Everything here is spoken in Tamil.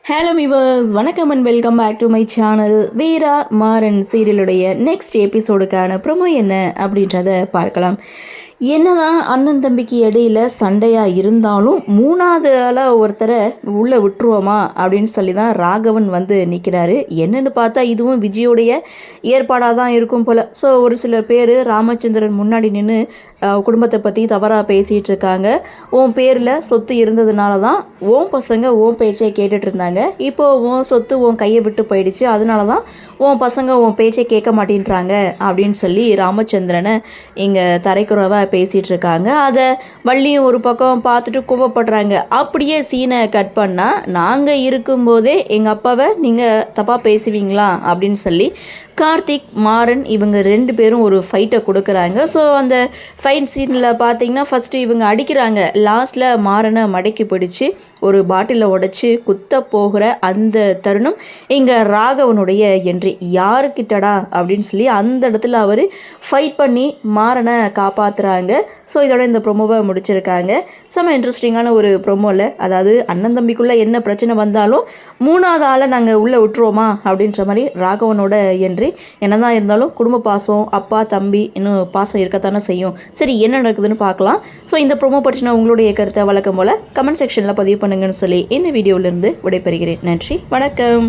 ஹலோ விவர்ஸ், வணக்கம் and welcome back to my channel. Veera Maaran சீரியலுடைய நெக்ஸ்ட் எபிசோடுக்கான ப்ரோமோ என்ன அப்படின்றத பார்க்கலாம். என்னதான் அண்ணன் தம்பிக்கு இடையில சண்டையாக இருந்தாலும் மூணாவது ஆளாக ஒருத்தரை உள்ளே விட்டுருவோமா அப்படின்னு சொல்லி தான் ராகவன் வந்து நிற்கிறாரு. என்னென்னு பார்த்தா இதுவும் விஜயோடைய ஏற்பாடாக தான் இருக்கும் போல். ஸோ ஒரு சில பேர் ராமச்சந்திரன் முன்னாடி நின்று குடும்பத்தை பற்றி தவறாக பேசிகிட்டு இருக்காங்க. உன் பேரில் சொத்து இருந்ததுனால தான் உன் பசங்க உன் பேச்சை கேட்டுட்டு இருந்தாங்க. இப்போது உன் சொத்து உன் கையை விட்டு போயிடுச்சு, அதனால தான் உன் பசங்க உன் பேச்சை கேட்க மாட்டேன்றாங்க அப்படின்னு சொல்லி ராமச்சந்திரனை இங்கே தரைக்குறவாக பேசிகிட்டு இருக்காங்க. அதை வள்ளியும் ஒரு பக்கம் பார்த்துட்டு கோவப்படுறாங்க. அப்படியே சீனை கட் பண்ணால், நாங்கள் இருக்கும்போதே எங்கள் அப்பாவை நீங்கள் தப்பாக பேசுவீங்களா அப்படின்னு சொல்லி கார்த்திக் மாறன் இவங்க ரெண்டு பேரும் ஒரு ஃபைட்டை கொடுக்குறாங்க. ஸோ அந்த ஃபைட் சீனில் பார்த்தீங்கன்னா ஃபஸ்ட்டு இவங்க அடிக்கிறாங்க. லாஸ்ட்டில் மாறனை மடக்கி பிடிச்சி ஒரு பாட்டிலை உடைச்சி குத்த போகிற அந்த தருணம் இங்கே ராகவனுடைய என்ட்ரி. யாருக்கிட்டடா அப்படின்னு சொல்லி அந்த இடத்துல அவர் ஃபைட் பண்ணி மாறனை காப்பாற்றுறாங்க. ஸோ இதோட இந்த ப்ரொமோவை முடிச்சிருக்காங்க. செம்ம இன்ட்ரெஸ்டிங்கான ஒரு ப்ரொமோவில், அதாவது அண்ணன் தம்பிக்குள்ளே என்ன பிரச்சனை வந்தாலும் மூணாவது ஆளை நாங்கள் உள்ளே விட்டுருவோமா அப்படின்ற மாதிரி ராகவனோட என்ட்ரி. என்னதான் இருந்தாலும் குடும்ப பாசம், அப்பா தம்பி இன்னும் பாசம் இருக்கத்தானே செய்யும். சரி, என்ன நடக்குதுன்னு பார்க்கலாம். ஸோ இந்த ப்ரோமோ பற்றின உங்களுடைய கருத்தை வழக்கம் போல் கமெண்ட் செக்ஷனில் பதிவு பண்ணுங்கன்னு சொல்லி இந்த வீடியோவிலேருந்து விடைபெறுகிறேன். நன்றி, வணக்கம்.